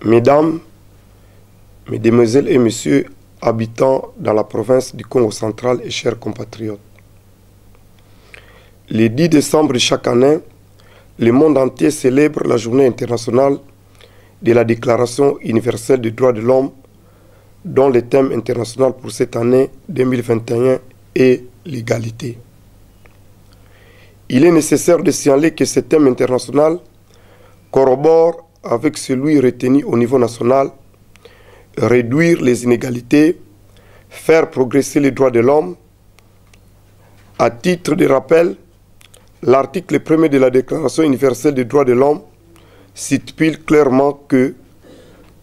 Mesdames, Mesdemoiselles et Messieurs, habitants dans la province du Congo central et chers compatriotes. Le 10 décembre de chaque année, le monde entier célèbre la journée internationale de la Déclaration universelle des droits de l'homme, dont le thème international pour cette année 2021 est l'égalité. Il est nécessaire de signaler que ce thème international corrobore avec celui retenu au niveau national, réduire les inégalités, faire progresser les droits de l'homme. À titre de rappel, l'article 1er de la Déclaration universelle des droits de l'homme stipule clairement que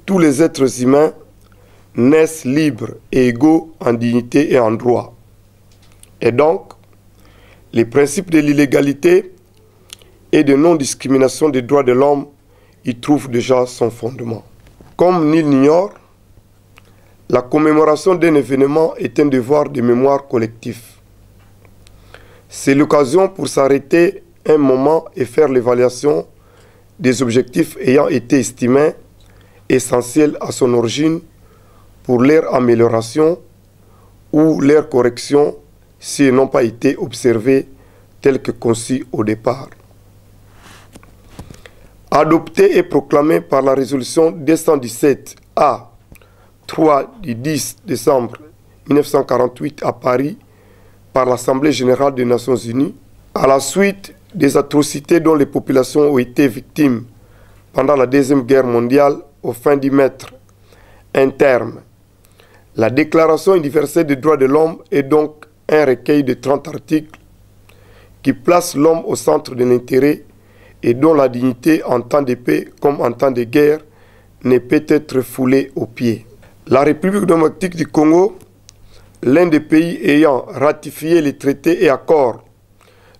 tous les êtres humains naissent libres et égaux en dignité et en droit. Et donc, les principes de l'illégalité et de non-discrimination des droits de l'homme y trouvent déjà son fondement. Comme nul n'ignore, la commémoration d'un événement est un devoir de mémoire collectif. C'est l'occasion pour s'arrêter un moment et faire l'évaluation des objectifs ayant été estimés essentiels à son origine pour leur amélioration ou leur correction s'ils n'ont pas été observés tels que conçus au départ. Adopté et proclamé par la résolution 217 A 3 du 10 décembre 1948 à Paris par l'Assemblée générale des Nations unies, à la suite des atrocités dont les populations ont été victimes pendant la Deuxième Guerre mondiale, au fin d'y mettre un terme. La Déclaration universelle des droits de l'homme est donc un recueil de 30 articles qui place l'homme au centre de l'intérêt et dont la dignité en temps de paix comme en temps de guerre ne peut être foulée aux pieds. La République démocratique du Congo, l'un des pays ayant ratifié les traités et accords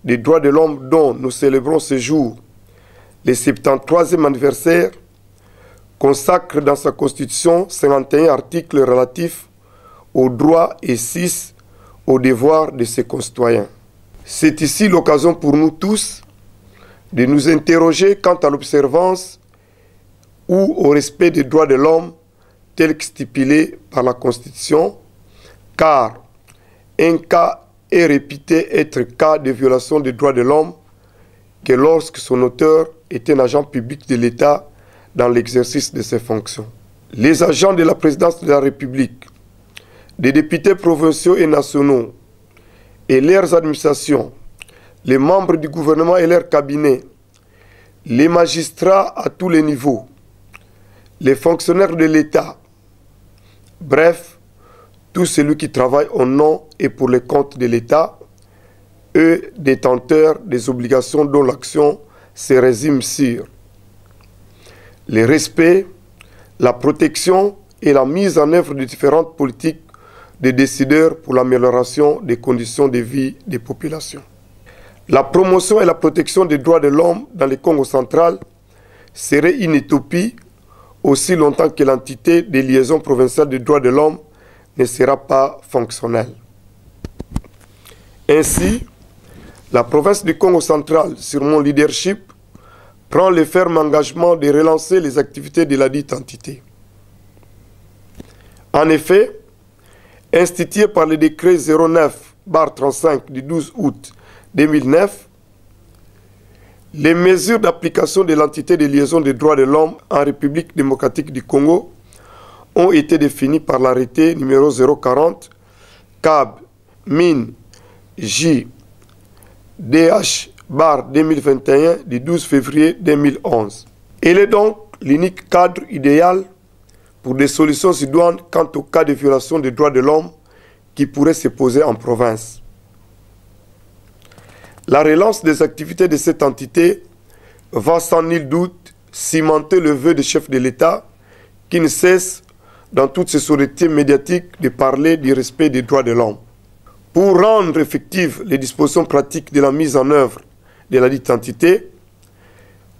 des droits de l'homme dont nous célébrons ce jour, le 73e anniversaire, consacre dans sa constitution 51 articles relatifs aux droits et 6 aux devoirs de ses concitoyens. C'est ici l'occasion pour nous tous de nous interroger quant à l'observance ou au respect des droits de l'homme tels que stipulés par la Constitution, car un cas est réputé être cas de violation des droits de l'homme que lorsque son auteur est un agent public de l'État dans l'exercice de ses fonctions. Les agents de la présidence de la République, des députés provinciaux et nationaux et leurs administrations, les membres du gouvernement et leurs cabinets, les magistrats à tous les niveaux, les fonctionnaires de l'État, bref, tous ceux qui travaillent au nom et pour le compte de l'État, eux détenteurs des obligations dont l'action se résume sur le respect, la protection et la mise en œuvre de différentes politiques des décideurs pour l'amélioration des conditions de vie des populations. La promotion et la protection des droits de l'homme dans le Congo central serait une utopie aussi longtemps que l'entité des liaisons provinciales des droits de l'homme ne sera pas fonctionnelle. Ainsi, la province du Congo central, sur mon leadership, prend le ferme engagement de relancer les activités de la dite entité. En effet, institué par le décret 09/35 du 12 août 2009, les mesures d'application de l'entité de liaison des droits de l'homme en République démocratique du Congo ont été définies par l'arrêté numéro 040 CAB MIN J DH/2021 du 12 février 2011. Elle est donc l'unique cadre idéal pour des solutions idoines quant au cas de violation des droits de l'homme qui pourraient se poser en province. La relance des activités de cette entité va sans nul doute cimenter le vœu des chefs de l'État qui ne cesse dans toutes ses sorties médiatiques de parler du respect des droits de l'homme. Pour rendre effectives les dispositions pratiques de la mise en œuvre de la dite entité,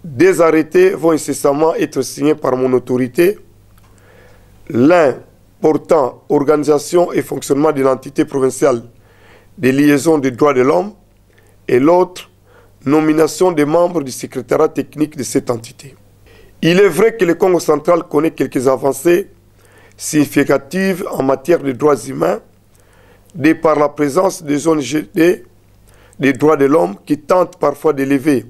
des arrêtés vont incessamment être signés par mon autorité, l'un portant organisation et fonctionnement de l'entité provinciale des liaisons des droits de l'homme et l'autre nomination des membres du secrétariat technique de cette entité. Il est vrai que le Congo central connaît quelques avancées significatives en matière de droits humains, de par la présence des ONG des droits de l'homme qui tentent parfois d'élever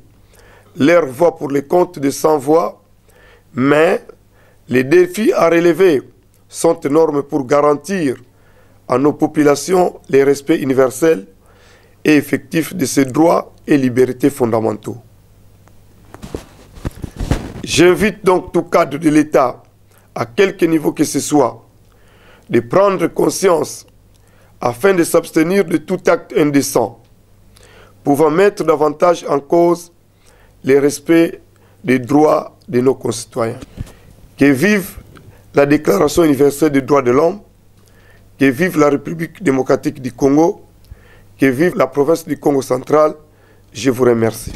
leur voix pour les comptes de sans-voix, mais les défis à relever sont énormes pour garantir à nos populations le respect universel et effectif de ces droits et libertés fondamentaux. J'invite donc tout cadre de l'État, à quelque niveau que ce soit, de prendre conscience afin de s'abstenir de tout acte indécent, pouvant mettre davantage en cause le respect des droits de nos concitoyens. Que vive la Déclaration universelle des droits de l'homme, que vive la République démocratique du Congo, que vive la province du Congo central. Je vous remercie.